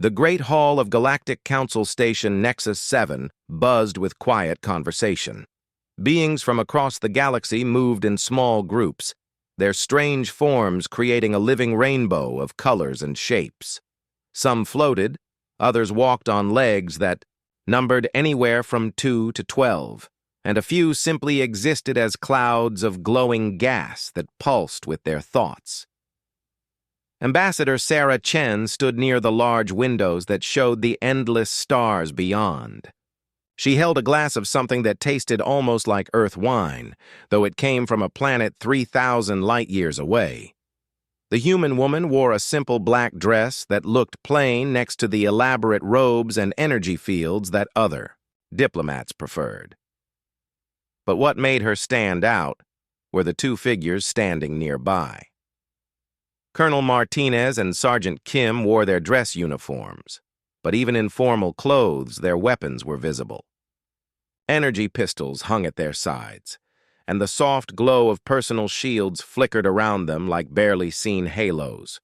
The Great Hall of Galactic Council Station Nexus 7 buzzed with quiet conversation. Beings from across the galaxy moved in small groups, their strange forms creating a living rainbow of colors and shapes. Some floated, others walked on legs that numbered anywhere from 2 to 12, and a few simply existed as clouds of glowing gas that pulsed with their thoughts. Ambassador Sarah Chen stood near the large windows that showed the endless stars beyond. She held a glass of something that tasted almost like Earth wine, though it came from a planet 3,000 light-years away. The human woman wore a simple black dress that looked plain next to the elaborate robes and energy fields that other diplomats preferred. But what made her stand out were the two figures standing nearby. Colonel Martinez and Sergeant Kim wore their dress uniforms, but even in formal clothes, their weapons were visible. Energy pistols hung at their sides, and the soft glow of personal shields flickered around them like barely seen halos.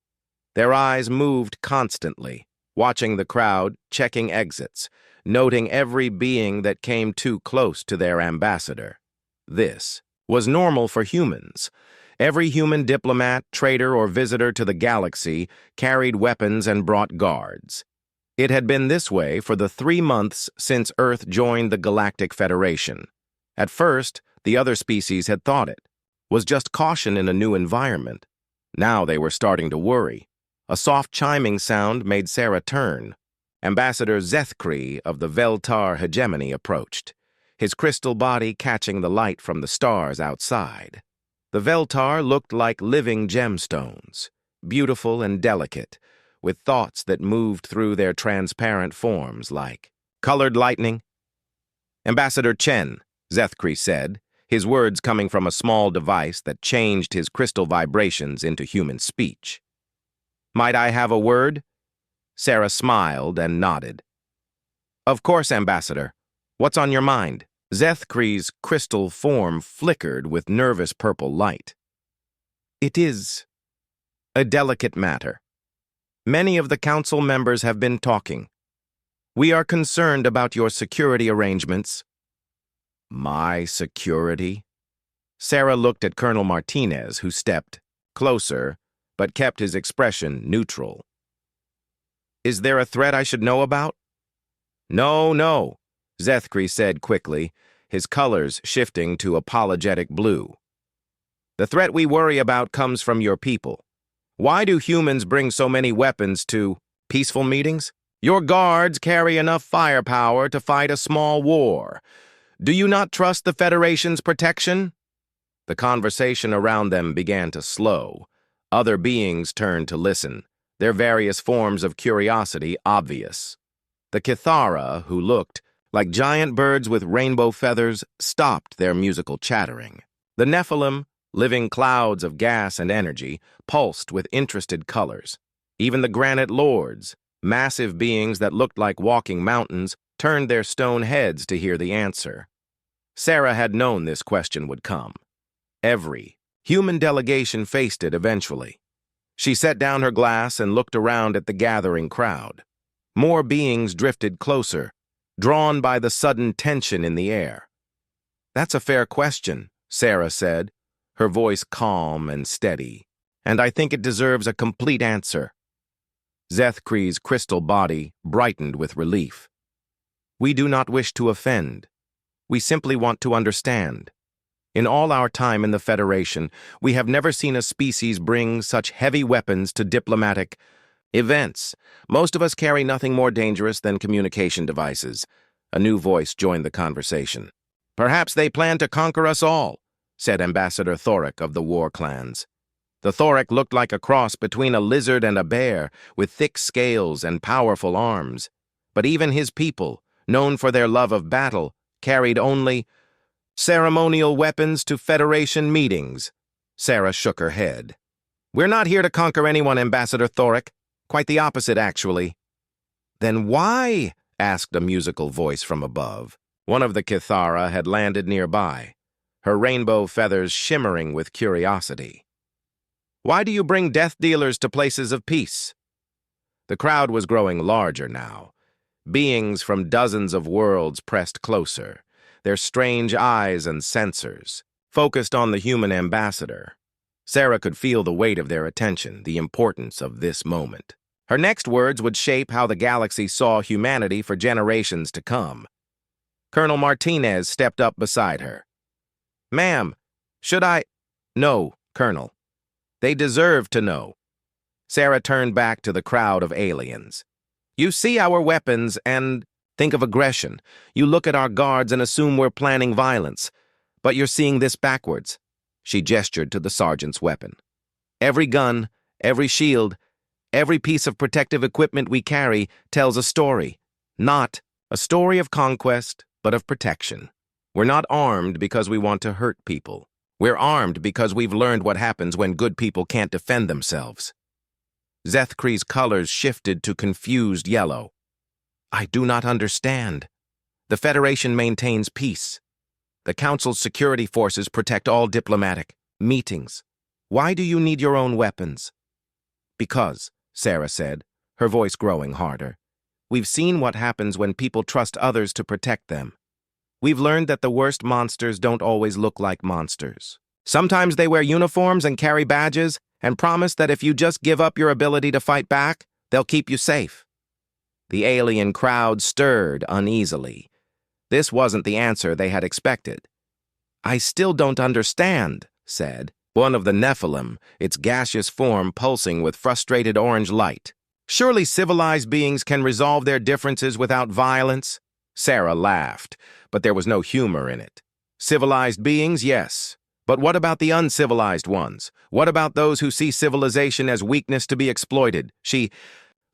Their eyes moved constantly, watching the crowd, checking exits, noting every being that came too close to their ambassador. This was normal for humans. Every human diplomat, trader, or visitor to the galaxy carried weapons and brought guards. It had been this way for the 3 months since Earth joined the Galactic Federation. At first, the other species had thought it was just caution in a new environment. Now they were starting to worry. A soft chiming sound made Sarah turn. Ambassador Zethkri of the Veltar hegemony approached, his crystal body catching the light from the stars outside. The Veltar looked like living gemstones, beautiful and delicate, with thoughts that moved through their transparent forms like colored lightning. "Ambassador Chen," Zethkri said, his words coming from a small device that changed his crystal vibrations into human speech. "Might I have a word?" Sarah smiled and nodded. "Of course, Ambassador. What's on your mind?" Zethkri's crystal form flickered with nervous purple light. "It is a delicate matter. Many of the council members have been talking. We are concerned about your security arrangements." "My security?" Sarah looked at Colonel Martinez, who stepped closer, but kept his expression neutral. "Is there a threat I should know about?" No, Zethkri said quickly, his colors shifting to apologetic blue. "The threat we worry about comes from your people. Why do humans bring so many weapons to peaceful meetings? Your guards carry enough firepower to fight a small war. Do you not trust the Federation's protection?" The conversation around them began to slow. Other beings turned to listen, their various forms of curiosity obvious. The Kithara, who looked like giant birds with rainbow feathers, stopped their musical chattering. The Nephilim, living clouds of gas and energy, pulsed with interested colors. Even the Granite Lords, massive beings that looked like walking mountains, turned their stone heads to hear the answer. Sarah had known this question would come. Every human delegation faced it eventually. She set down her glass and looked around at the gathering crowd. More beings drifted closer, drawn by the sudden tension in the air. "That's a fair question," Sarah said, her voice calm and steady, "and I think it deserves a complete answer." Zethkri's crystal body brightened with relief. "We do not wish to offend. We simply want to understand. In all our time in the Federation, we have never seen a species bring such heavy weapons to diplomatic events. Most of us carry nothing more dangerous than communication devices." A new voice joined the conversation. "Perhaps they plan to conquer us all," said Ambassador Thoric of the War Clans. The Thoric looked like a cross between a lizard and a bear, with thick scales and powerful arms. But even his people, known for their love of battle, carried only ceremonial weapons to Federation meetings. Sarah shook her head. "We're not here to conquer anyone, Ambassador Thoric. Quite the opposite, actually." "Then why?" asked a musical voice from above. One of the Kithara had landed nearby, her rainbow feathers shimmering with curiosity. "Why do you bring death dealers to places of peace?" The crowd was growing larger now. Beings from dozens of worlds pressed closer, their strange eyes and sensors focused on the human ambassador. Sarah could feel the weight of their attention, the importance of this moment. Her next words would shape how the galaxy saw humanity for generations to come. Colonel Martinez stepped up beside her. "Ma'am, should I—" "No, Colonel. They deserve to know." Sarah turned back to the crowd of aliens. "You see our weapons and think of aggression. You look at our guards and assume we're planning violence. But you're seeing this backwards." She gestured to the sergeant's weapon. "Every gun, every shield, every piece of protective equipment we carry tells a story. Not a story of conquest, but of protection. We're not armed because we want to hurt people. We're armed because we've learned what happens when good people can't defend themselves." Zethkri's colors shifted to confused yellow. "I do not understand. The Federation maintains peace. The Council's security forces protect all diplomatic meetings. Why do you need your own weapons?" "Because," Sarah said, her voice growing harder, "we've seen what happens when people trust others to protect them. We've learned that the worst monsters don't always look like monsters. Sometimes they wear uniforms and carry badges and promise that if you just give up your ability to fight back, they'll keep you safe." The alien crowd stirred uneasily. This wasn't the answer they had expected. "I still don't understand," said one of the Nephilim, its gaseous form pulsing with frustrated orange light. "Surely civilized beings can resolve their differences without violence?" Sarah laughed, but there was no humor in it. "Civilized beings, yes. But what about the uncivilized ones? What about those who see civilization as weakness to be exploited?" She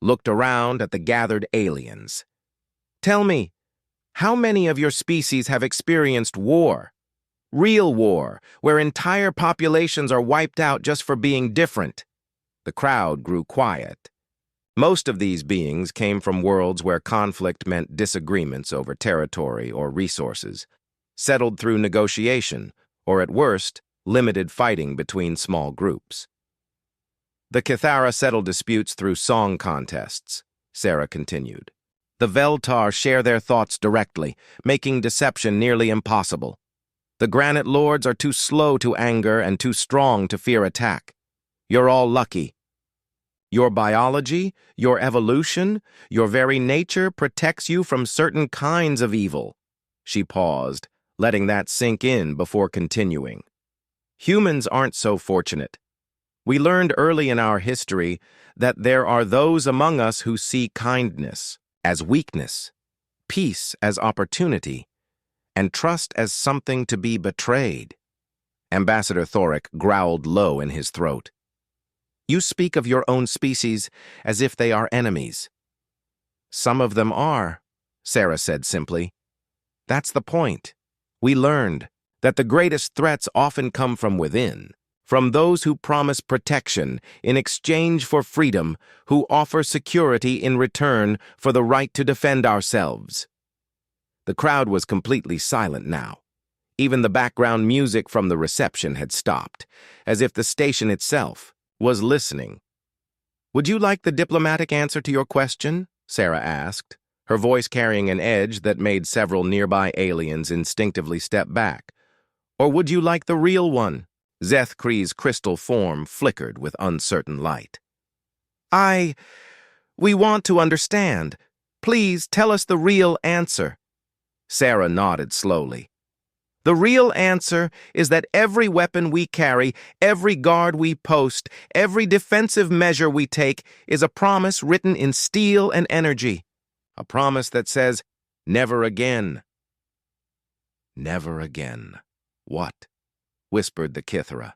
looked around at the gathered aliens. "Tell me, how many of your species have experienced war? Real war, where entire populations are wiped out just for being different?" The crowd grew quiet. Most of these beings came from worlds where conflict meant disagreements over territory or resources, settled through negotiation, or at worst, limited fighting between small groups. "The Kithara settle disputes through song contests," Sarah continued. "The Veltar share their thoughts directly, making deception nearly impossible. The Granite Lords are too slow to anger and too strong to fear attack. You're all lucky. Your biology, your evolution, your very nature protects you from certain kinds of evil." She paused, letting that sink in before continuing. "Humans aren't so fortunate. We learned early in our history that there are those among us who see kindness as weakness, peace as opportunity, and trust as something to be betrayed." Ambassador Thoric growled low in his throat. "You speak of your own species as if they are enemies." "Some of them are," Sarah said simply. "That's the point. We learned that the greatest threats often come from within, from those who promise protection in exchange for freedom, who offer security in return for the right to defend ourselves." The crowd was completely silent now. Even the background music from the reception had stopped, as if the station itself was listening. "Would you like the diplomatic answer to your question?" Sarah asked, her voice carrying an edge that made several nearby aliens instinctively step back. "Or would you like the real one?" Zethkri's crystal form flickered with uncertain light. We want to understand. Please tell us the real answer." Sarah nodded slowly. "The real answer is that every weapon we carry, every guard we post, every defensive measure we take is a promise written in steel and energy. A promise that says, never again." "Never again. What?" whispered the Kithara.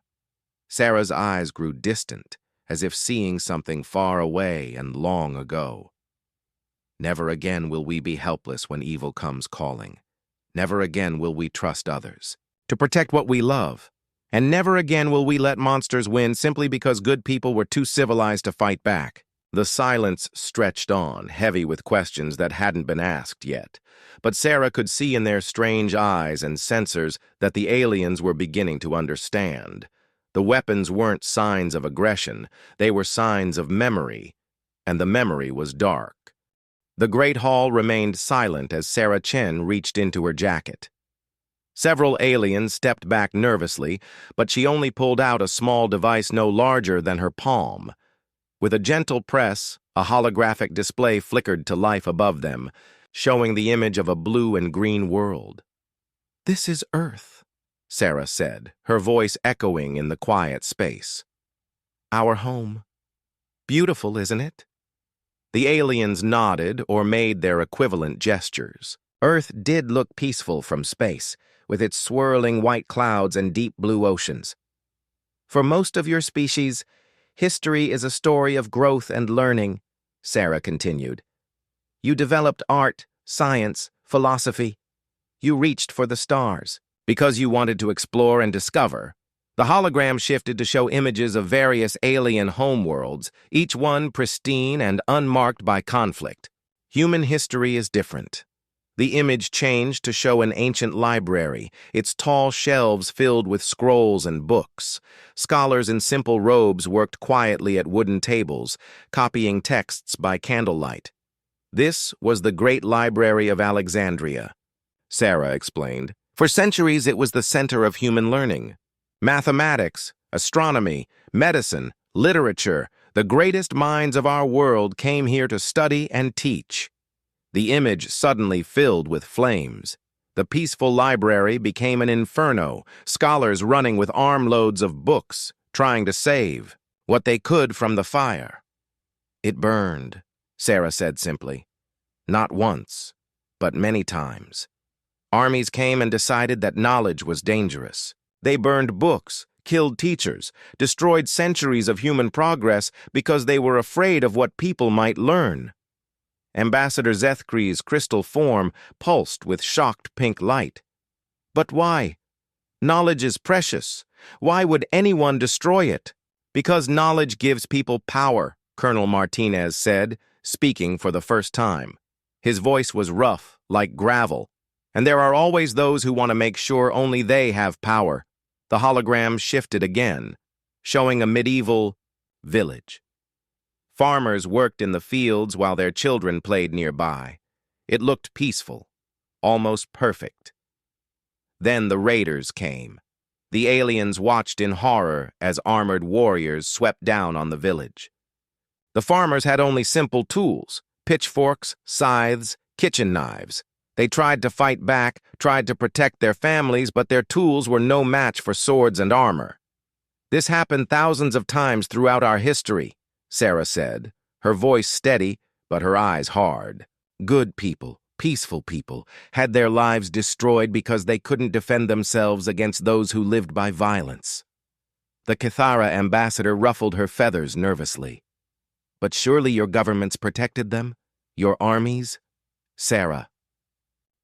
Sarah's eyes grew distant, as if seeing something far away and long ago. "Never again will we be helpless when evil comes calling. Never again will we trust others to protect what we love. And never again will we let monsters win simply because good people were too civilized to fight back." The silence stretched on, heavy with questions that hadn't been asked yet. But Sarah could see in their strange eyes and sensors that the aliens were beginning to understand. The weapons weren't signs of aggression, they were signs of memory. and the memory was dark. The Great Hall remained silent as Sarah Chen reached into her jacket. Several aliens stepped back nervously, but she only pulled out a small device no larger than her palm. With a gentle press, a holographic display flickered to life above them, showing the image of a blue and green world. "This is Earth," Sarah said, her voice echoing in the quiet space. "Our home. Beautiful, isn't it?" The aliens nodded or made their equivalent gestures. Earth did look peaceful from space, with its swirling white clouds and deep blue oceans. "For most of your species, history is a story of growth and learning," Sarah continued. "You developed art, science, philosophy. You reached for the stars because you wanted to explore and discover." The hologram shifted to show images of various alien homeworlds, each one pristine and unmarked by conflict. Human history is different. The image changed to show an ancient library, its tall shelves filled with scrolls and books. Scholars in simple robes worked quietly at wooden tables, copying texts by candlelight. This was the Great Library of Alexandria, Sarah explained. For centuries, it was the center of human learning. Mathematics, astronomy, medicine, literature, the greatest minds of our world came here to study and teach. The image suddenly filled with flames. The peaceful library became an inferno, scholars running with armloads of books, trying to save what they could from the fire. "It burned," Sarah said simply. "Not once, but many times. Armies came and decided that knowledge was dangerous. They burned books, killed teachers, destroyed centuries of human progress because they were afraid of what people might learn." Ambassador Zethkri's crystal form pulsed with shocked pink light. "But why? Knowledge is precious. Why would anyone destroy it?" "Because knowledge gives people power," Colonel Martinez said, speaking for the first time. His voice was rough, like gravel, and there are always those who want to make sure only they have power. The hologram shifted again, showing a medieval village. Farmers worked in the fields while their children played nearby. It looked peaceful, almost perfect. Then the raiders came. The aliens watched in horror as armored warriors swept down on the village. The farmers had only simple tools, pitchforks, scythes, kitchen knives. They tried to fight back, tried to protect their families, but their tools were no match for swords and armor. "This happened thousands of times throughout our history," Sarah said, her voice steady, but her eyes hard. Good people, peaceful people, had their lives destroyed because they couldn't defend themselves against those who lived by violence. The Cathara ambassador ruffled her feathers nervously. "But surely your governments protected them? Your armies?" Sarah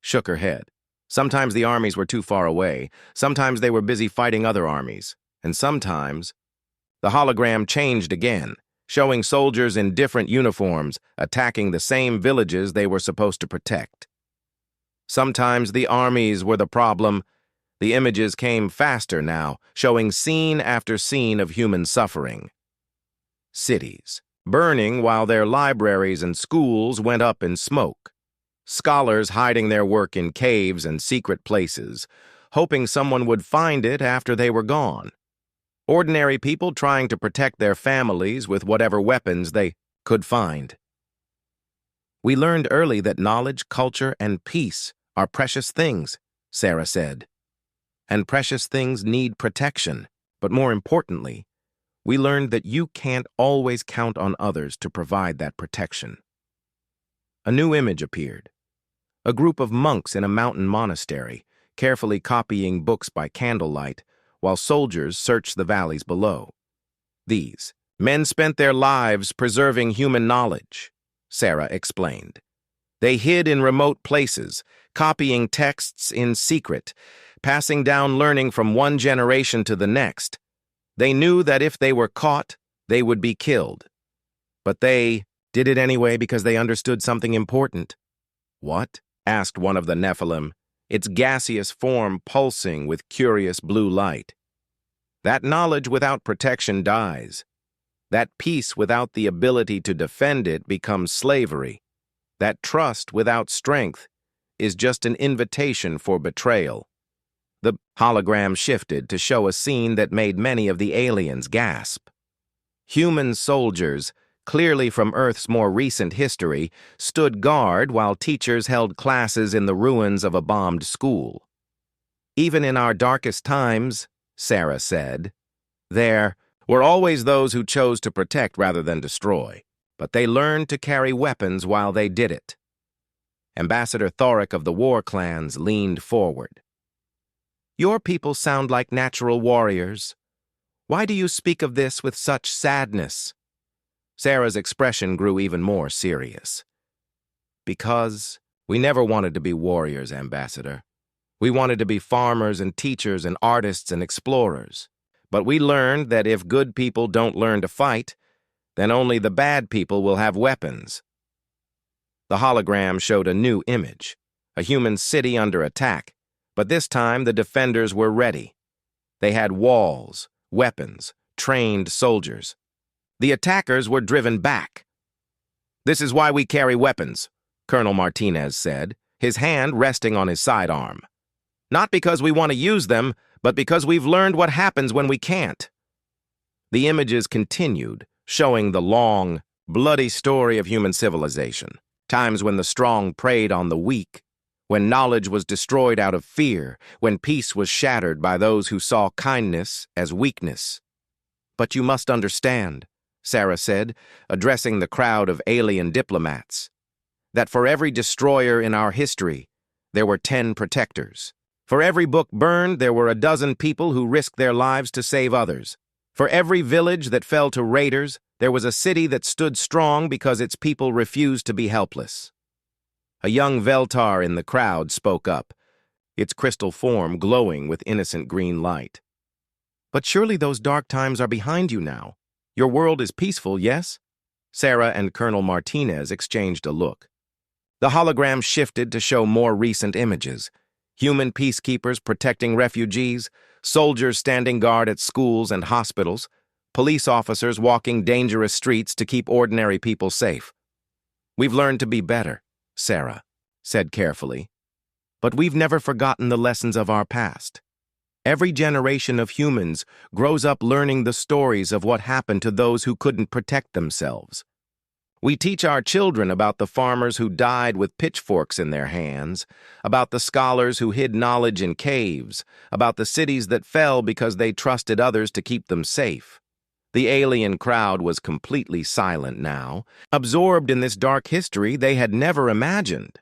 shook her head. Sometimes the armies were too far away, sometimes they were busy fighting other armies, and sometimes... The hologram changed again, showing soldiers in different uniforms attacking the same villages they were supposed to protect. Sometimes the armies were the problem. The images came faster now, showing scene after scene of human suffering. Cities, burning while their libraries and schools went up in smoke. Scholars hiding their work in caves and secret places, hoping someone would find it after they were gone. Ordinary people trying to protect their families with whatever weapons they could find. "We learned early that knowledge, culture, and peace are precious things," Sarah said. "And precious things need protection. But more importantly, we learned that you can't always count on others to provide that protection." A new image appeared. A group of monks in a mountain monastery, carefully copying books by candlelight, while soldiers searched the valleys below. "These men spent their lives preserving human knowledge," Sarah explained. "They hid in remote places, copying texts in secret, passing down learning from one generation to the next. They knew that if they were caught, they would be killed. But they did it anyway because they understood something important." "What?" asked one of the Nephilim, its gaseous form pulsing with curious blue light. "That knowledge without protection dies. That peace without the ability to defend it becomes slavery. That trust without strength is just an invitation for betrayal. The hologram shifted to show a scene that made many of the aliens gasp. Human soldiers, clearly from Earth's more recent history, stood guard while teachers held classes in the ruins of a bombed school. Even in our darkest times, Sarah said, there were always those who chose to protect rather than destroy, but they learned to carry weapons while they did it. Ambassador Thoric of the War Clans leaned forward. Your people sound like natural warriors. Why do you speak of this with such sadness? Sarah's expression grew even more serious. Because we never wanted to be warriors, Ambassador. We wanted to be farmers and teachers and artists and explorers. But we learned that if good people don't learn to fight, then only the bad people will have weapons. The hologram showed a new image, a human city under attack, but this time the defenders were ready. They had walls, weapons, trained soldiers. The attackers were driven back. This is why we carry weapons, Colonel Martinez said, his hand resting on his sidearm. Not because we want to use them, but because we've learned what happens when we can't. The images continued, showing the long, bloody story of human civilization, times when the strong preyed on the weak, when knowledge was destroyed out of fear, when peace was shattered by those who saw kindness as weakness. But you must understand, Sarah said, addressing the crowd of alien diplomats, that for every destroyer in our history, there were 10 protectors. For every book burned, there were a dozen people who risked their lives to save others. For every village that fell to raiders, there was a city that stood strong because its people refused to be helpless. A young Veltar in the crowd spoke up, its crystal form glowing with innocent green light. But surely those dark times are behind you now. Your world is peaceful, yes? Sarah and Colonel Martinez exchanged a look. The hologram shifted to show more recent images. Human peacekeepers protecting refugees, soldiers standing guard at schools and hospitals, police officers walking dangerous streets to keep ordinary people safe. We've learned to be better, Sarah said carefully. But we've never forgotten the lessons of our past. Every generation of humans grows up learning the stories of what happened to those who couldn't protect themselves. We teach our children about the farmers who died with pitchforks in their hands, about the scholars who hid knowledge in caves, about the cities that fell because they trusted others to keep them safe. The alien crowd was completely silent now, absorbed in this dark history they had never imagined.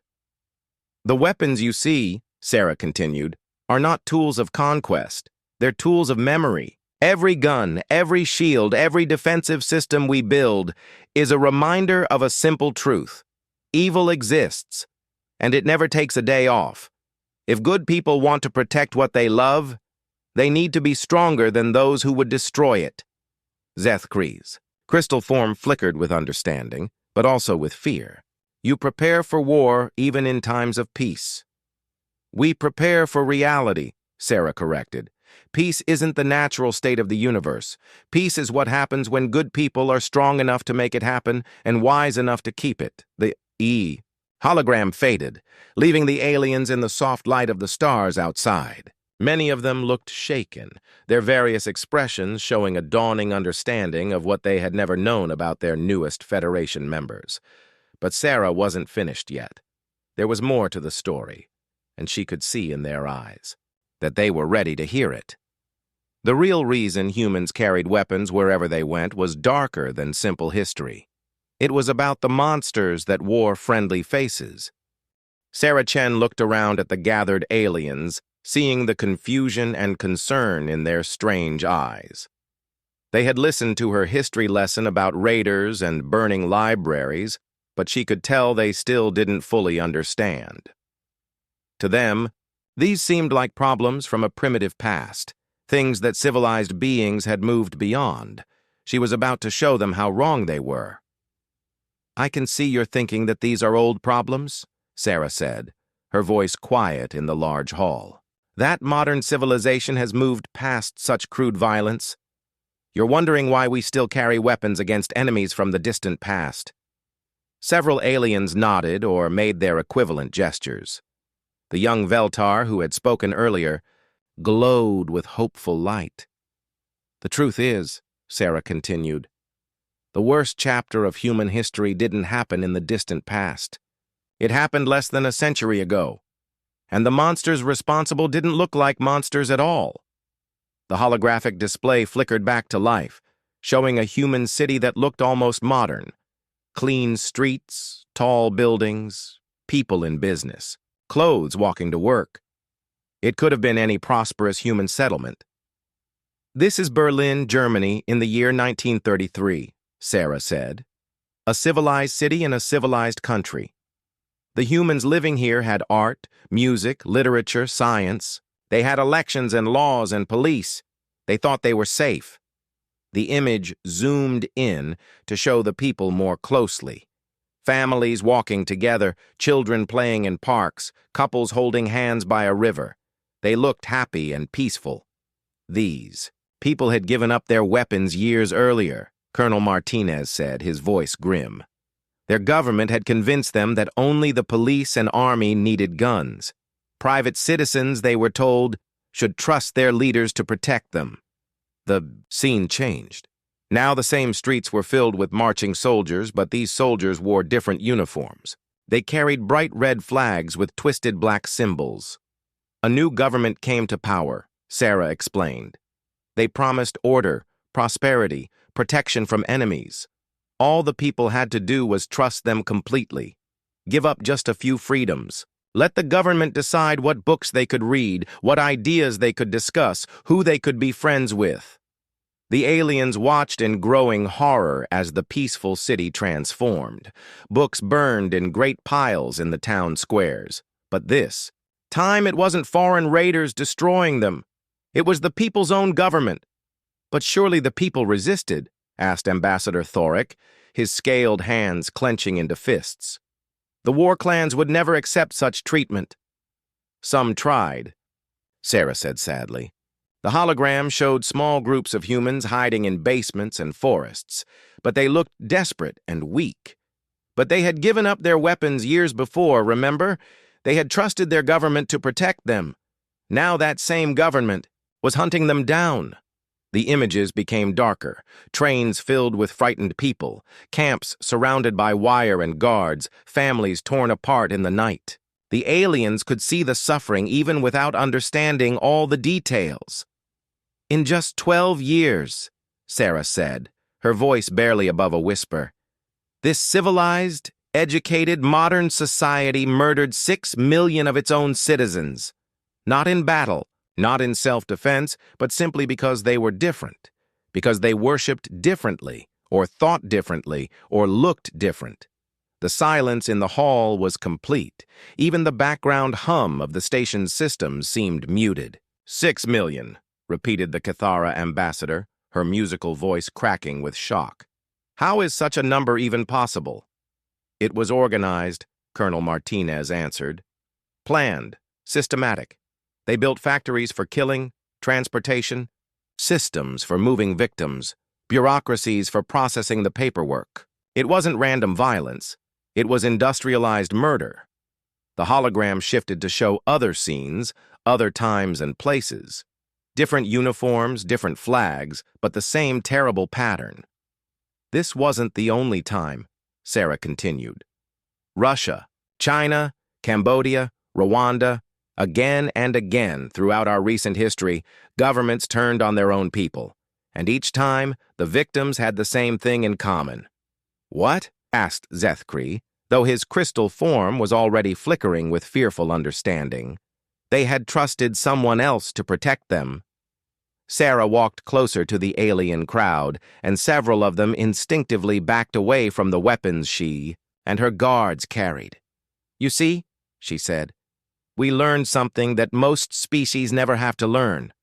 The weapons you see, Sarah continued, are not tools of conquest. They're tools of memory. Every gun, every shield, every defensive system we build is a reminder of a simple truth. Evil exists, and it never takes a day off. If good people want to protect what they love, they need to be stronger than those who would destroy it. Zeth Kreese. Crystal form flickered with understanding, but also with fear. You prepare for war even in times of peace. We prepare for reality, Sarah corrected. Peace isn't the natural state of the universe. Peace is what happens when good people are strong enough to make it happen and wise enough to keep it. The hologram faded, leaving the aliens in the soft light of the stars outside. Many of them looked shaken, their various expressions showing a dawning understanding of what they had never known about their newest Federation members. But Sarah wasn't finished yet. There was more to the story, and she could see in their eyes that they were ready to hear it. The real reason humans carried weapons wherever they went was darker than simple history. It was about the monsters that wore friendly faces. Sarah Chen looked around at the gathered aliens, seeing the confusion and concern in their strange eyes. They had listened to her history lesson about raiders and burning libraries, but she could tell they still didn't fully understand. To them, these seemed like problems from a primitive past, things that civilized beings had moved beyond. She was about to show them how wrong they were. I can see you're thinking that these are old problems, Sarah said, her voice quiet in the large hall. That modern civilization has moved past such crude violence. You're wondering why we still carry weapons against enemies from the distant past. Several aliens nodded or made their equivalent gestures. The young Veltar, who had spoken earlier, glowed with hopeful light. The truth is, Sarah continued, the worst chapter of human history didn't happen in the distant past. It happened less than a century ago, and the monsters responsible didn't look like monsters at all. The holographic display flickered back to life, showing a human city that looked almost modern. Clean streets, tall buildings, people in business, clothes walking to work. It could have been any prosperous human settlement. This is Berlin, Germany, in the year 1933, Sarah said. A civilized city in a civilized country. The humans living here had art, music, literature, science. They had elections and laws and police. They thought they were safe. The image zoomed in to show the people more closely. Families walking together, children playing in parks, couples holding hands by a river. They looked happy and peaceful. These people had given up their weapons years earlier, Colonel Martinez said, his voice grim. Their government had convinced them that only the police and army needed guns. Private citizens, they were told, should trust their leaders to protect them. The scene changed. Now the same streets were filled with marching soldiers, but these soldiers wore different uniforms. They carried bright red flags with twisted black symbols. A new government came to power, Sarah explained. They promised order, prosperity, protection from enemies. All the people had to do was trust them completely. Give up just a few freedoms. Let the government decide what books they could read, what ideas they could discuss, who they could be friends with. The aliens watched in growing horror as the peaceful city transformed. Books burned in great piles in the town squares. But this time it wasn't foreign raiders destroying them. It was the people's own government. But surely the people resisted, asked Ambassador Thoric, his scaled hands clenching into fists. The war clans would never accept such treatment. Some tried, Sarah said sadly. The hologram showed small groups of humans hiding in basements and forests, but they looked desperate and weak. But they had given up their weapons years before, remember? They had trusted their government to protect them. Now that same government was hunting them down. The images became darker, trains filled with frightened people, camps surrounded by wire and guards, families torn apart in the night. The aliens could see the suffering even without understanding all the details. In just 12 years, Sarah said, her voice barely above a whisper, this civilized, educated, modern society murdered 6 million of its own citizens. Not in battle, not in self-defense, but simply because they were different, because they worshipped differently, or thought differently, or looked different. The silence in the hall was complete. Even the background hum of the station's systems seemed muted. 6 million, repeated the Cathara ambassador, her musical voice cracking with shock. How is such a number even possible? It was organized, Colonel Martinez answered. Planned, systematic. They built factories for killing, transportation, systems for moving victims, bureaucracies for processing the paperwork. It wasn't random violence. It was industrialized murder. The hologram shifted to show other scenes, other times and places. Different uniforms, different flags, but the same terrible pattern. This wasn't the only time, Sarah continued. Russia, China, Cambodia, Rwanda, again and again throughout our recent history, governments turned on their own people, and each time the victims had the same thing in common. What? Asked Zethkri, though his crystal form was already flickering with fearful understanding. They had trusted someone else to protect them. Sarah walked closer to the alien crowd, and several of them instinctively backed away from the weapons she and her guards carried. You see, she said, we learned something that most species never have to learn.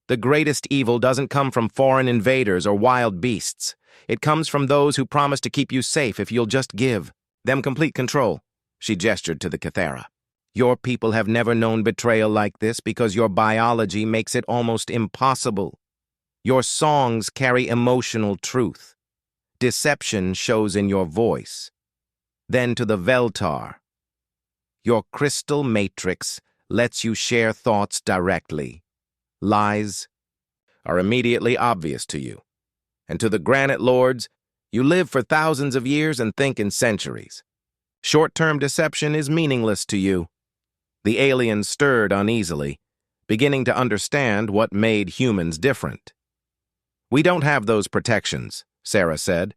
The greatest evil doesn't come from foreign invaders or wild beasts. It comes from those who promise to keep you safe if you'll just give them complete control. She gestured to the Cathara. Your people have never known betrayal like this because your biology makes it almost impossible. Your songs carry emotional truth. Deception shows in your voice. Then to the Veltar. Your crystal matrix lets you share thoughts directly. Lies are immediately obvious to you. And to the Granite Lords, you live for thousands of years and think in centuries. Short-term deception is meaningless to you. The aliens stirred uneasily, beginning to understand what made humans different. We don't have those protections, Sarah said.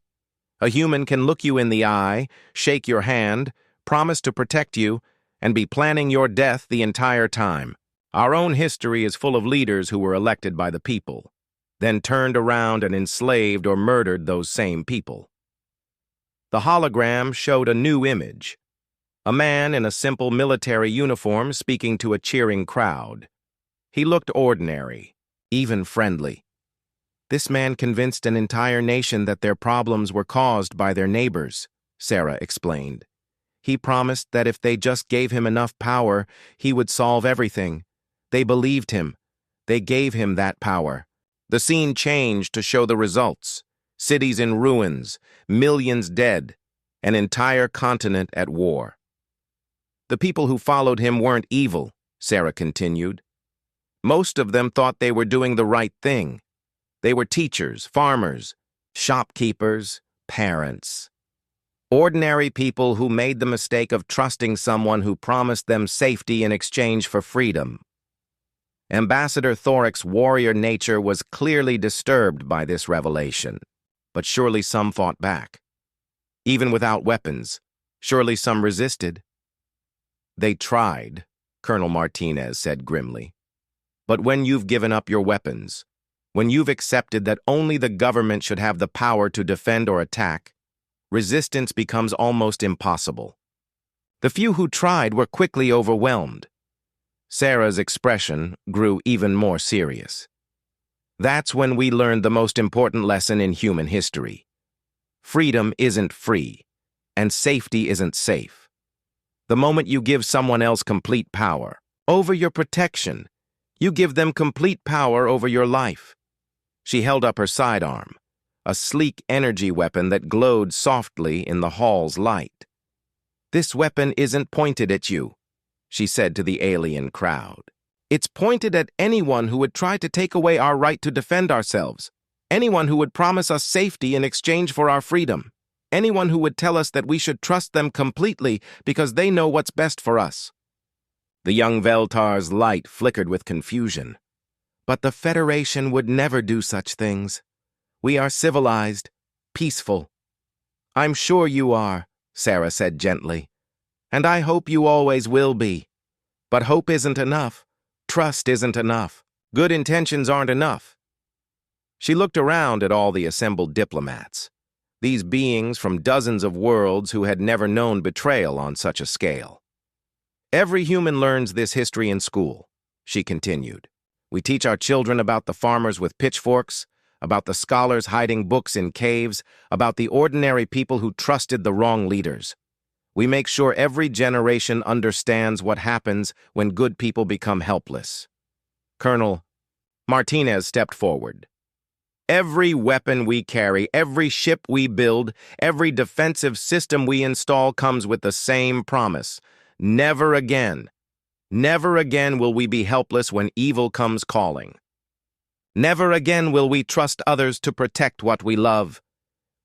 A human can look you in the eye, shake your hand, promise to protect you, and be planning your death the entire time. Our own history is full of leaders who were elected by the people, then turned around and enslaved or murdered those same people. The hologram showed a new image. A man in a simple military uniform speaking to a cheering crowd. He looked ordinary, even friendly. This man convinced an entire nation that their problems were caused by their neighbors, Sarah explained. He promised that if they just gave him enough power, he would solve everything. They believed him. They gave him that power. The scene changed to show the results. Cities in ruins, millions dead, an entire continent at war. The people who followed him weren't evil, Sarah continued. Most of them thought they were doing the right thing. They were teachers, farmers, shopkeepers, parents. Ordinary people who made the mistake of trusting someone who promised them safety in exchange for freedom. Ambassador Thoric's warrior nature was clearly disturbed by this revelation, but surely some fought back. Even without weapons, surely some resisted. They tried, Colonel Martinez said grimly. But when you've given up your weapons, when you've accepted that only the government should have the power to defend or attack, resistance becomes almost impossible. The few who tried were quickly overwhelmed. Sarah's expression grew even more serious. That's when we learned the most important lesson in human history. Freedom isn't free, and safety isn't safe. The moment you give someone else complete power over your protection, you give them complete power over your life. She held up her sidearm, a sleek energy weapon that glowed softly in the hall's light. This weapon isn't pointed at you, she said to the alien crowd. It's pointed at anyone who would try to take away our right to defend ourselves, anyone who would promise us safety in exchange for our freedom, anyone who would tell us that we should trust them completely because they know what's best for us. The young Veltar's light flickered with confusion. But the Federation would never do such things. We are civilized, peaceful. I'm sure you are, Sarah said gently. And I hope you always will be. But hope isn't enough. Trust isn't enough. Good intentions aren't enough. She looked around at all the assembled diplomats, these beings from dozens of worlds who had never known betrayal on such a scale. Every human learns this history in school, she continued. We teach our children about the farmers with pitchforks, about the scholars hiding books in caves, about the ordinary people who trusted the wrong leaders. We make sure every generation understands what happens when good people become helpless. Colonel Martinez stepped forward. Every weapon we carry, every ship we build, every defensive system we install comes with the same promise. Never again. Never again will we be helpless when evil comes calling. Never again will we trust others to protect what we love.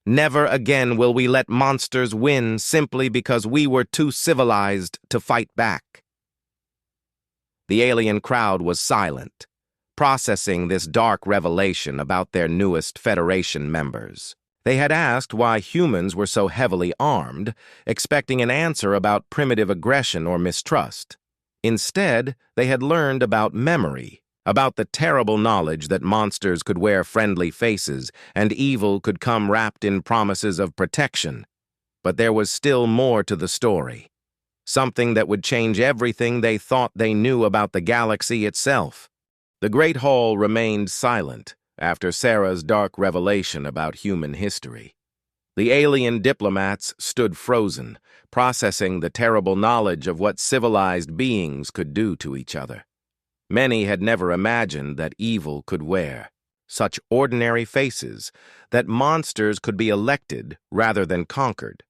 Never again will we let monsters win simply because we were too civilized to fight back. The alien crowd was silent, processing this dark revelation about their newest Federation members. They had asked why humans were so heavily armed, expecting an answer about primitive aggression or mistrust. Instead, they had learned about memory, about the terrible knowledge that monsters could wear friendly faces and evil could come wrapped in promises of protection. But there was still more to the story, something that would change everything they thought they knew about the galaxy itself. The Great Hall remained silent after Sarah's dark revelation about human history. The alien diplomats stood frozen, processing the terrible knowledge of what civilized beings could do to each other. Many had never imagined that evil could wear such ordinary faces, that monsters could be elected rather than conquered.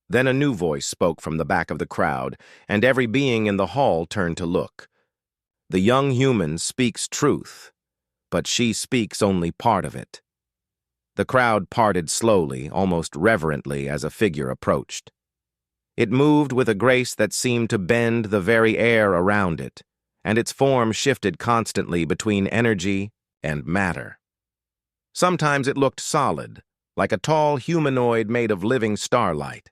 Then a new voice spoke from the back of the crowd, and every being in the hall turned to look. The young human speaks truth, but she speaks only part of it. The crowd parted slowly, almost reverently, as a figure approached. It moved with a grace that seemed to bend the very air around it, and its form shifted constantly between energy and matter. Sometimes it looked solid, like a tall humanoid made of living starlight.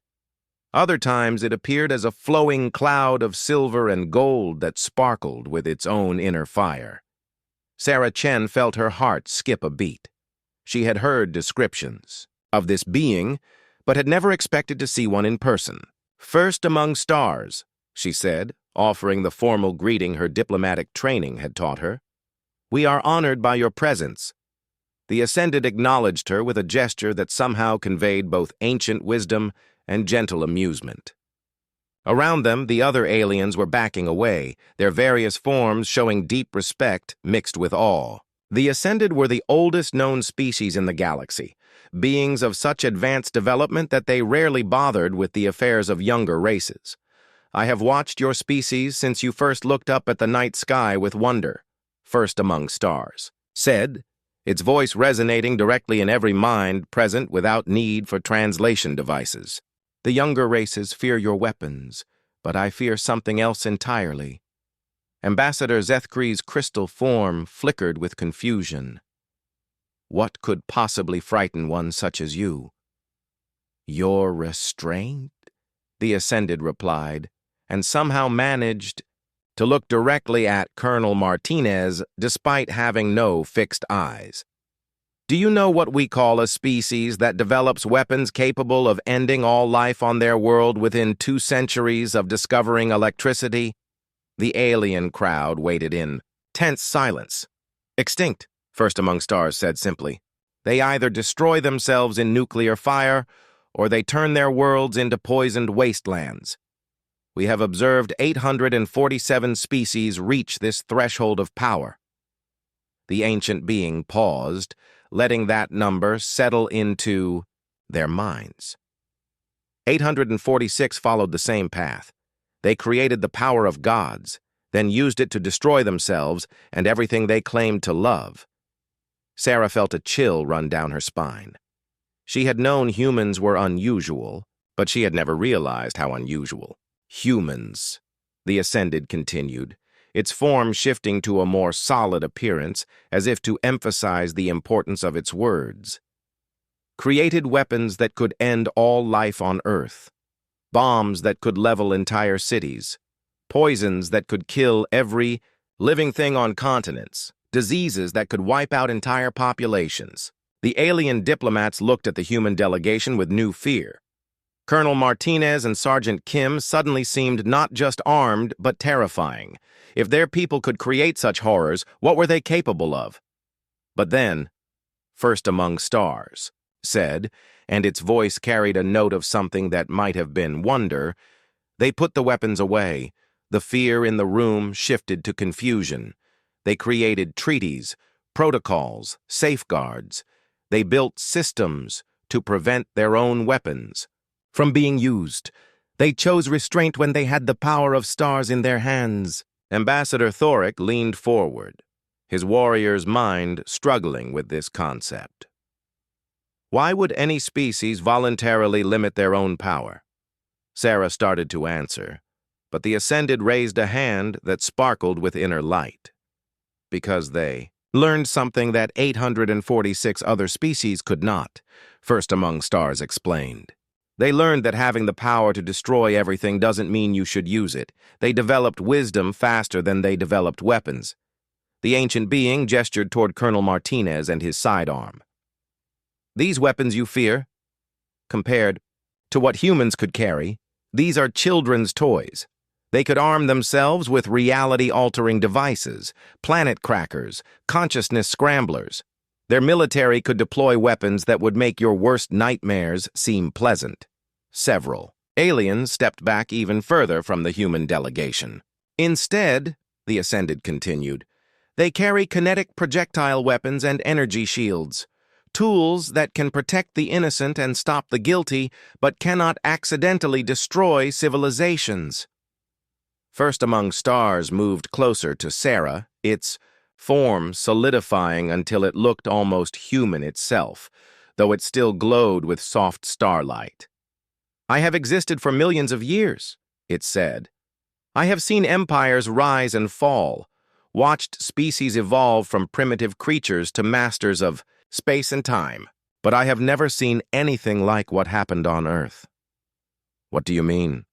Other times it appeared as a flowing cloud of silver and gold that sparkled with its own inner fire. Sarah Chen felt her heart skip a beat. She had heard descriptions of this being, but had never expected to see one in person. "First among stars," she said, offering the formal greeting her diplomatic training had taught her. "We are honored by your presence." The Ascended acknowledged her with a gesture that somehow conveyed both ancient wisdom and gentle amusement. Around them, the other aliens were backing away, their various forms showing deep respect mixed with awe. The Ascended were the oldest known species in the galaxy, beings of such advanced development that they rarely bothered with the affairs of younger races. "I have watched your species since you first looked up at the night sky with wonder," First Among Stars said, its voice resonating directly in every mind present without need for translation devices. "The younger races fear your weapons, but I fear something else entirely." Ambassador Zethkri's crystal form flickered with confusion. "What could possibly frighten one such as you?" "Your restraint," the Ascended replied, and somehow managed to look directly at Colonel Martinez despite having no fixed eyes. "Do you know what we call a species that develops weapons capable of ending all life on their world within 2 centuries of discovering electricity?" The alien crowd waited in tense silence. "Extinct," First Among Stars said simply. "They either destroy themselves in nuclear fire, or they turn their worlds into poisoned wastelands. We have observed 847 species reach this threshold of power." The ancient being paused, letting that number settle into their minds. 846 followed the same path. They created the power of gods, then used it to destroy themselves and everything they claimed to love. Sarah felt a chill run down her spine. She had known humans were unusual, but she had never realized how unusual. "Humans," the Ascended continued, its form shifting to a more solid appearance, as if to emphasize the importance of its words. "Created weapons that could end all life on Earth. Bombs that could level entire cities. Poisons that could kill every living thing on continents. Diseases that could wipe out entire populations." The alien diplomats looked at the human delegation with new fear. Colonel Martinez and Sergeant Kim suddenly seemed not just armed, but terrifying. If their people could create such horrors, what were they capable of? But then, First Among Stars said, and its voice carried a note of something that might have been wonder, "They put the weapons away. The fear in the room shifted to confusion. They created treaties, protocols, safeguards. They built systems to prevent their own weapons from being used. They chose restraint when they had the power of stars in their hands." Ambassador Thoric leaned forward, his warrior's mind struggling with this concept. Why would any species voluntarily limit their own power? Sarah started to answer, but the Ascended raised a hand that sparkled with inner light. "Because they learned something that 846 other species could not," First Among Stars explained. "They learned that having the power to destroy everything doesn't mean you should use it. They developed wisdom faster than they developed weapons." The ancient being gestured toward Colonel Martinez and his sidearm. "These weapons you fear, compared to what humans could carry, these are children's toys. They could arm themselves with reality-altering devices, planet crackers, consciousness scramblers. Their military could deploy weapons that would make your worst nightmares seem pleasant." Several aliens stepped back even further from the human delegation. "Instead," the Ascended continued, They carry kinetic projectile weapons and energy shields, tools that can protect the innocent and stop the guilty, but cannot accidentally destroy civilizations. First Among Stars moved closer to Sarah, its form solidifying until it looked almost human itself, though it still glowed with soft starlight. "I have existed for millions of years," it said. "I have seen empires rise and fall, watched species evolve from primitive creatures to masters of space and time, but I have never seen anything like what happened on Earth." "What do you mean?"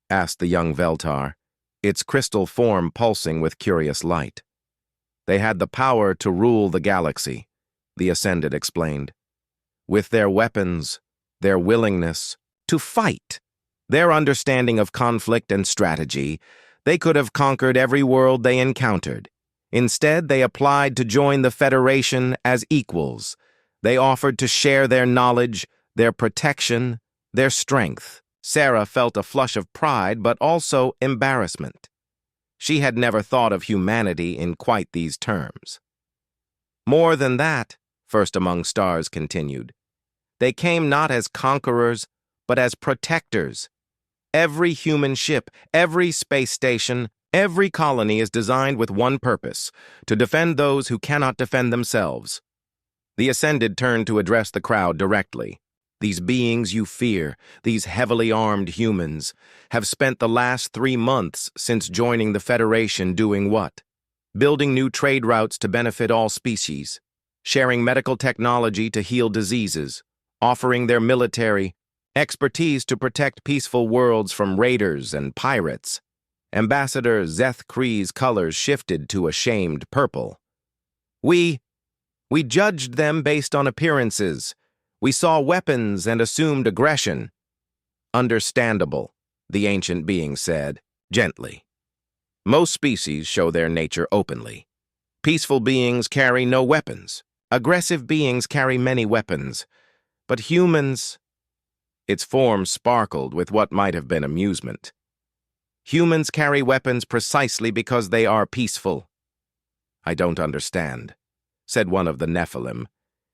asked the young Veltar, its crystal form pulsing with curious light. "They had the power to rule the galaxy," the Ascended explained. "With their weapons, their willingness to fight, their understanding of conflict and strategy, they could have conquered every world they encountered. Instead, they applied to join the Federation as equals. They offered to share their knowledge, their protection, their strength." Sarah felt a flush of pride, but also embarrassment. She had never thought of humanity in quite these terms. "More than that," First Among Stars continued, "they came not as conquerors, but as protectors. Every human ship, every space station, every colony is designed with one purpose: to defend those who cannot defend themselves." The Ascended turned to address the crowd directly. "These beings you fear, these heavily armed humans, have spent the last 3 months since joining the Federation doing what? Building new trade routes to benefit all species, sharing medical technology to heal diseases, offering their military expertise to protect peaceful worlds from raiders and pirates." Ambassador Zeth Kree's colors shifted to a shamed purple. We judged them based on appearances. We saw weapons and assumed aggression." "Understandable," the ancient being said, gently. "Most species show their nature openly. Peaceful beings carry no weapons. Aggressive beings carry many weapons. But humans—" Its form sparkled with what might have been amusement. "Humans carry weapons precisely because they are peaceful." "I don't understand," said one of the Nephilim,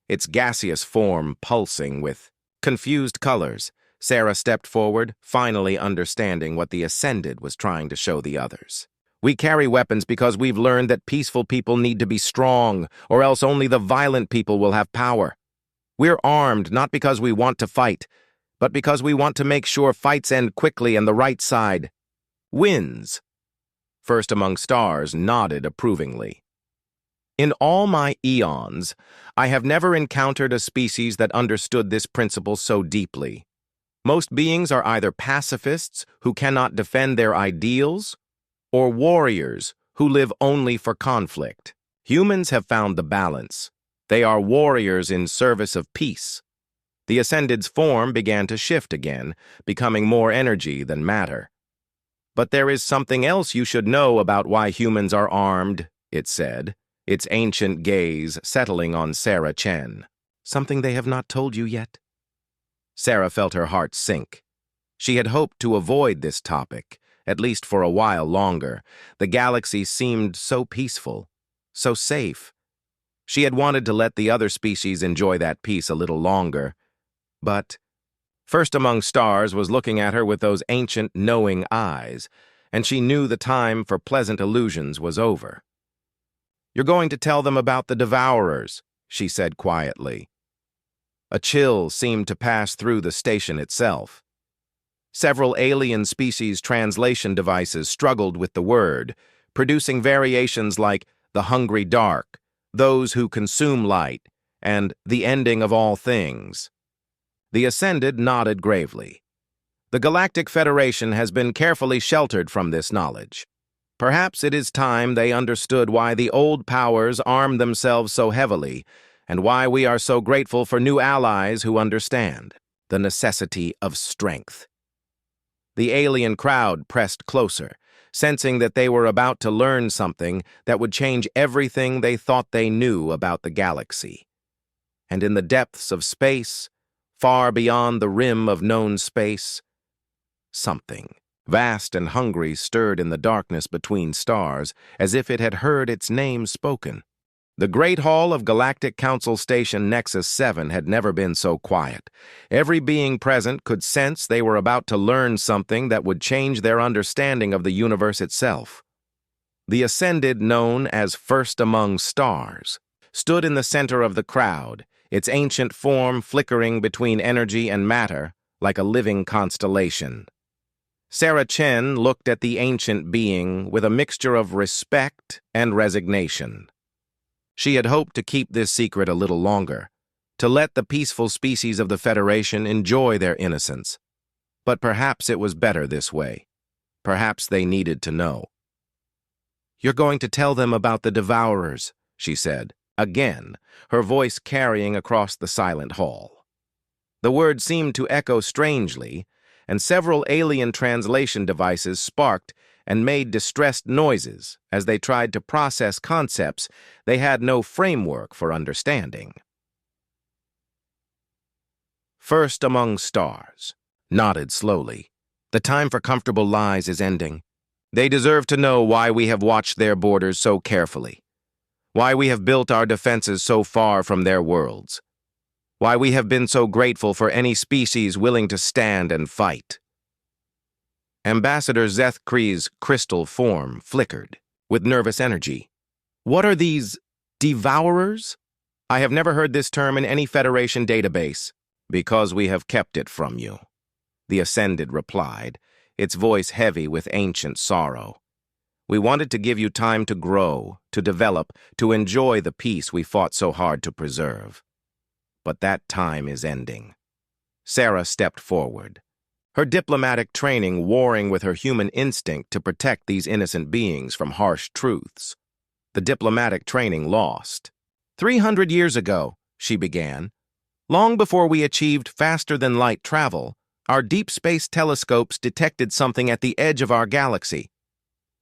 its gaseous form pulsing with confused colors. Sarah stepped forward, finally understanding what the Ascended was trying to show the others. "We carry weapons because we've learned that peaceful people need to be strong, or else only the violent people will have power. We're armed not because we want to fight, but because we want to make sure fights end quickly and the right side wins." First Among Stars nodded approvingly. "In all my eons, I have never encountered a species that understood this principle so deeply. Most beings are either pacifists who cannot defend their ideals, or warriors who live only for conflict. Humans have found the balance. They are warriors in service of peace." The Ascended's form began to shift again, becoming more energy than matter. "But there is something else you should know about why humans are armed," it said, its ancient gaze settling on Sarah Chen. "Something they have not told you yet?" Sarah felt her heart sink. She had hoped to avoid this topic, at least for a while longer. The galaxy seemed so peaceful, so safe. She had wanted to let the other species enjoy that peace a little longer. But First Among Stars was looking at her with those ancient, knowing eyes, and she knew the time for pleasant illusions was over. "You're going to tell them about the Devourers," she said quietly. A chill seemed to pass through the station itself. Several alien species translation devices struggled with the word, producing variations like "the hungry dark," "those who consume light," and "the ending of all things." The Ascended nodded gravely. "The Galactic Federation has been carefully sheltered from this knowledge. Perhaps it is time they understood why the old powers armed themselves so heavily, and why we are so grateful for new allies who understand the necessity of strength." The alien crowd pressed closer, sensing that they were about to learn something that would change everything they thought they knew about the galaxy. And in the depths of space, far beyond the rim of known space, something Vast and hungry, stirred in the darkness between stars, as if it had heard its name spoken. The Great Hall of Galactic Council Station Nexus 7 had never been so quiet. Every being present could sense they were about to learn something that would change their understanding of the universe itself. The Ascended, known as First Among Stars, stood in the center of the crowd, its ancient form flickering between energy and matter like a living constellation. Sarah Chen looked at the ancient being with a mixture of respect and resignation. She had hoped to keep this secret a little longer, to let the peaceful species of the Federation enjoy their innocence. But perhaps it was better this way. Perhaps they needed to know. "You're going to tell them about the Devourers," she said, again, her voice carrying across the silent hall. The word seemed to echo strangely, and several alien translation devices sparked and made distressed noises as they tried to process concepts they had no framework for understanding. First Among Stars nodded slowly. "The time for comfortable lies is ending. They deserve to know why we have watched their borders so carefully, why we have built our defenses so far from their worlds, why we have been so grateful for any species willing to stand and fight." Ambassador Zeth Kree's crystal form flickered with nervous energy. "What are these Devourers? I have never heard this term in any Federation database." "Because we have kept it from you," the Ascended replied, its voice heavy with ancient sorrow. "We wanted to give you time to grow, to develop, to enjoy the peace we fought so hard to preserve. But that time is ending." Sarah stepped forward, her diplomatic training warring with her human instinct to protect these innocent beings from harsh truths. The diplomatic training lost. 300 years ago, she began, long before we achieved faster-than-light travel, our deep space telescopes detected something at the edge of our galaxy.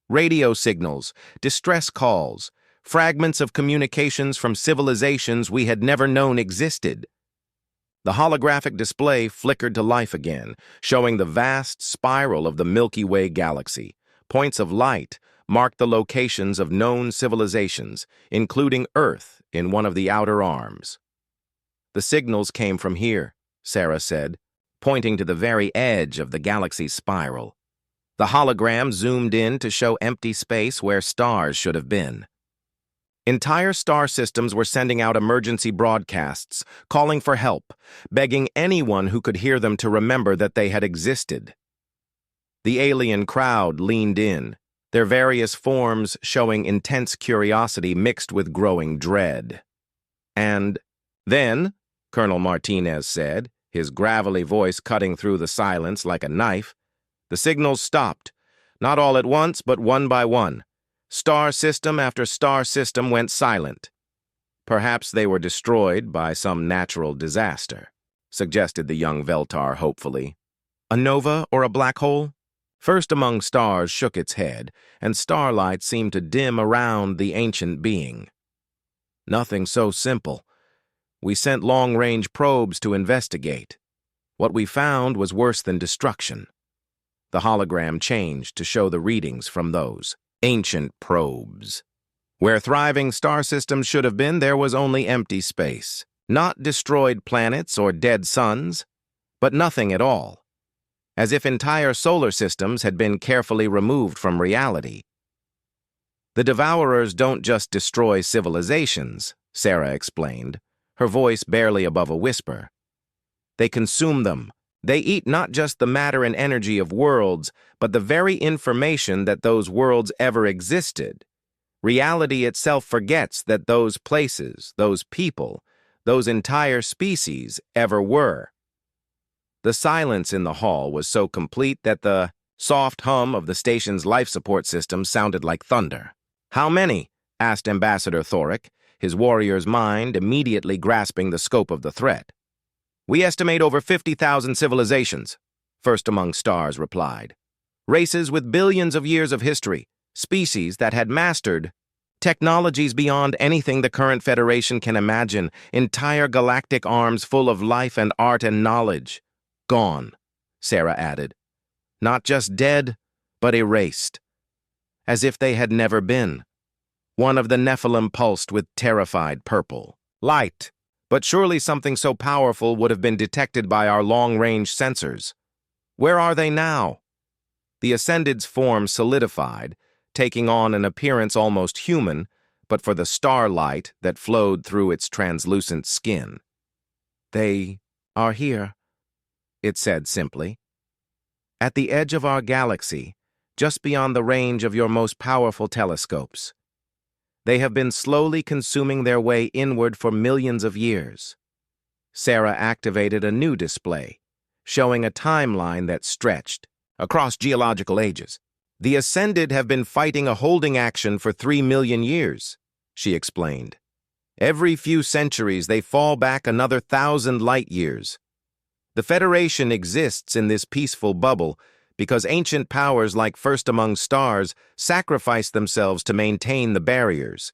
Radio signals, distress calls, fragments of communications from civilizations we had never known existed. The holographic display flickered to life again, showing the vast spiral of the Milky Way galaxy. Points of light marked the locations of known civilizations, including Earth in one of the outer arms. "The signals came from here," Sarah said, pointing to the very edge of the galaxy's spiral. The hologram zoomed in to show empty space where stars should have been. Entire star systems were sending out emergency broadcasts, calling for help, begging anyone who could hear them to remember that they had existed. The alien crowd leaned in, their various forms showing intense curiosity mixed with growing dread. "And then," Colonel Martinez said, his gravelly voice cutting through the silence like a knife, "the signals stopped, not all at once, but one by one. Star system after star system went silent. Perhaps they were destroyed by some natural disaster," suggested the young Veltar hopefully. "A nova or a black hole?" First Among Stars shook its head, and starlight seemed to dim around the ancient being. "Nothing so simple. We sent long-range probes to investigate. What we found was worse than destruction." The hologram changed to show the readings from those ancient probes. Where thriving star systems should have been, there was only empty space. Not destroyed planets or dead suns, but nothing at all. As if entire solar systems had been carefully removed from reality. "The Devourers don't just destroy civilizations," Sarah explained, her voice barely above a whisper. "They consume them. They eat not just the matter and energy of worlds, but the very information that those worlds ever existed. Reality itself forgets that those places, those people, those entire species ever were." The silence in the hall was so complete that the soft hum of the station's life support system sounded like thunder. "How many?" asked Ambassador Thoric, his warrior's mind immediately grasping the scope of the threat. "We estimate over 50,000 civilizations," First Among Stars replied. "Races with billions of years of history, species that had mastered technologies beyond anything the current Federation can imagine, entire galactic arms full of life and art and knowledge. Gone," Sarah added. Not just dead, but erased, as if they had never been. One of the Nephilim pulsed with terrified purple light, but surely something so powerful would have been detected by our long-range sensors. Where are they now? The Ascended's form solidified, taking on an appearance almost human, but for the starlight that flowed through its translucent skin. They are here, it said simply. At the edge of our galaxy, just beyond the range of your most powerful telescopes. They have been slowly consuming their way inward for millions of years. Sarah activated a new display, showing a timeline that stretched across geological ages. The Ascended have been fighting a holding action for 3 million years, she explained. Every few centuries they fall back another 1,000 light years. The Federation exists in this peaceful bubble because ancient powers like First Among Stars sacrificed themselves to maintain the barriers.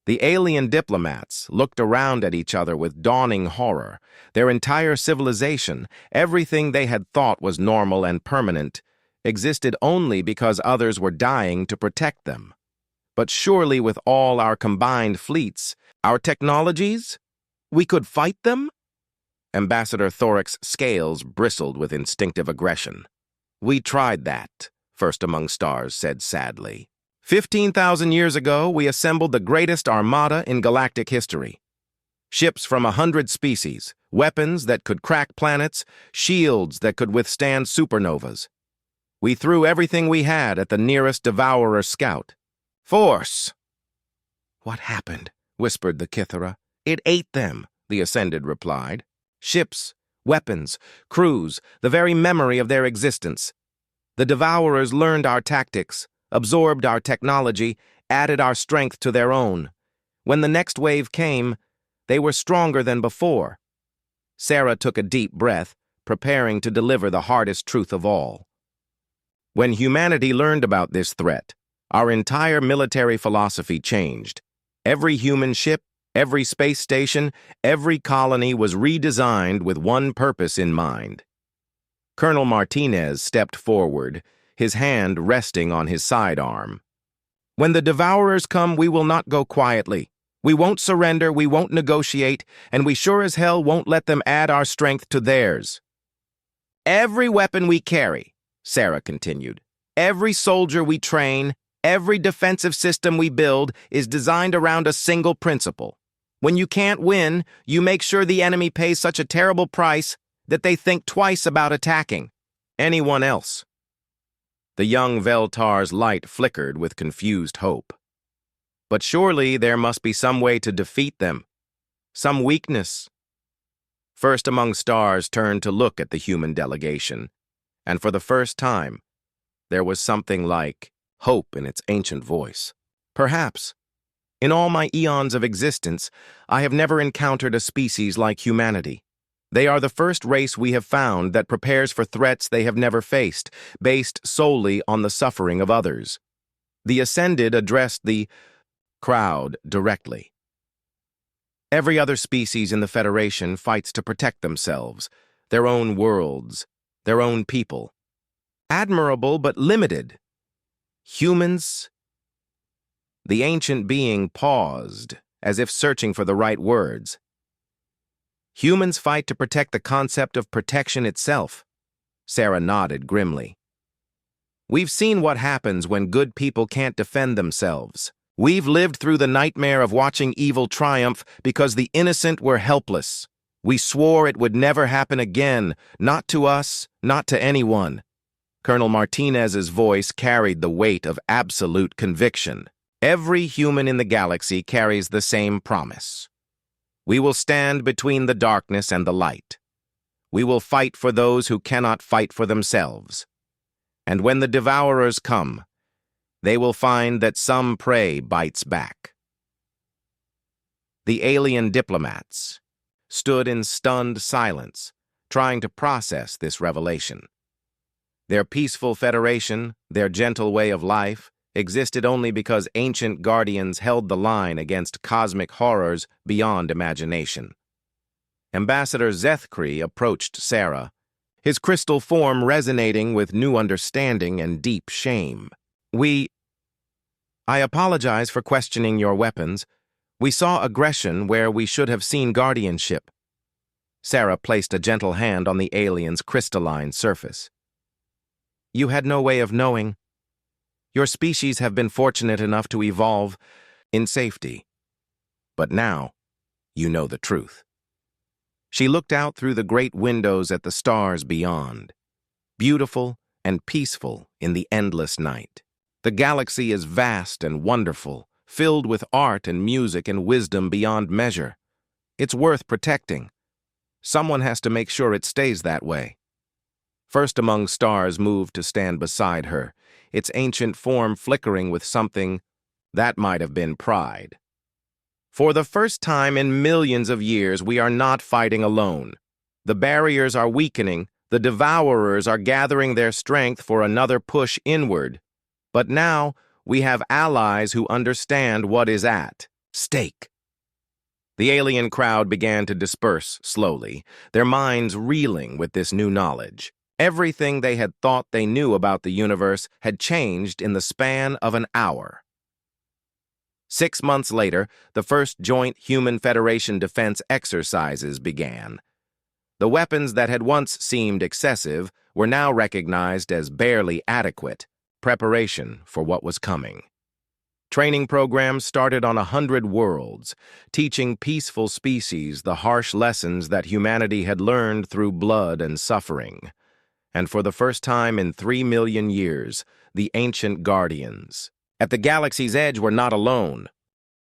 The alien diplomats looked around at each other with dawning horror. Their entire civilization, everything they had thought was normal and permanent, existed only because others were dying to protect them. But surely with all our combined fleets, our technologies, we could fight them? Ambassador Thoric's scales bristled with instinctive aggression. We tried that, First Among Stars said sadly. 15,000 years ago, we assembled the greatest armada in galactic history. Ships from 100 species, weapons that could crack planets, shields that could withstand supernovas. We threw everything we had at the nearest Devourer scout. Force! What happened? Whispered the Kithara. It ate them, the Ascended replied. Ships, weapons, crews, the very memory of their existence. The Devourers learned our tactics, absorbed our technology, added our strength to their own. When the next wave came, they were stronger than before. Sarah took a deep breath, preparing to deliver the hardest truth of all. When humanity learned about this threat, our entire military philosophy changed. Every human ship, every space station, every colony was redesigned with one purpose in mind. Colonel Martinez stepped forward, his hand resting on his sidearm. When the Devourers come, we will not go quietly. We won't surrender, we won't negotiate, and we sure as hell won't let them add our strength to theirs. Every weapon we carry, Sarah continued, every soldier we train, every defensive system we build is designed around a single principle. When you can't win, you make sure the enemy pays such a terrible price that they think twice about attacking anyone else. The young Veltar's light flickered with confused hope. But surely there must be some way to defeat them, some weakness. First Among Stars turned to look at the human delegation, and for the first time, there was something like hope in its ancient voice. Perhaps. In all my eons of existence, I have never encountered a species like humanity. They are the first race we have found that prepares for threats they have never faced, based solely on the suffering of others. The Ascended addressed the crowd directly. Every other species in the Federation fights to protect themselves, their own worlds, their own people. Admirable but limited. Humans? The ancient being paused, as if searching for the right words. Humans fight to protect the concept of protection itself. Sarah nodded grimly. We've seen what happens when good people can't defend themselves. We've lived through the nightmare of watching evil triumph because the innocent were helpless. We swore it would never happen again, not to us, not to anyone. Colonel Martinez's voice carried the weight of absolute conviction. Every human in the galaxy carries the same promise. We will stand between the darkness and the light. We will fight for those who cannot fight for themselves. And when the Devourers come, they will find that some prey bites back. The alien diplomats stood in stunned silence, trying to process this revelation. Their peaceful federation, their gentle way of life, existed only because ancient guardians held the line against cosmic horrors beyond imagination. Ambassador Zethkri approached Sarah, his crystal form resonating with new understanding and deep shame. I apologize for questioning your weapons. We saw aggression where we should have seen guardianship. Sarah placed a gentle hand on the alien's crystalline surface. You had no way of knowing. Your species have been fortunate enough to evolve in safety. But now, you know the truth. She looked out through the great windows at the stars beyond, beautiful and peaceful in the endless night. The galaxy is vast and wonderful, filled with art and music and wisdom beyond measure. It's worth protecting. Someone has to make sure it stays that way. First Among Stars moved to stand beside her, its ancient form flickering with something that might have been pride. For the first time in millions of years, we are not fighting alone. The barriers are weakening, the devourers are gathering their strength for another push inward. But now, we have allies who understand what is at stake. The alien crowd began to disperse slowly, their minds reeling with this new knowledge. Everything they had thought they knew about the universe had changed in the span of an hour. 6 months later, the first joint Human Federation defense exercises began. The weapons that had once seemed excessive were now recognized as barely adequate, preparation for what was coming. Training programs started on 100 worlds, teaching peaceful species the harsh lessons that humanity had learned through blood and suffering. And for the first time in 3 million years, the ancient guardians at the galaxy's edge were not alone.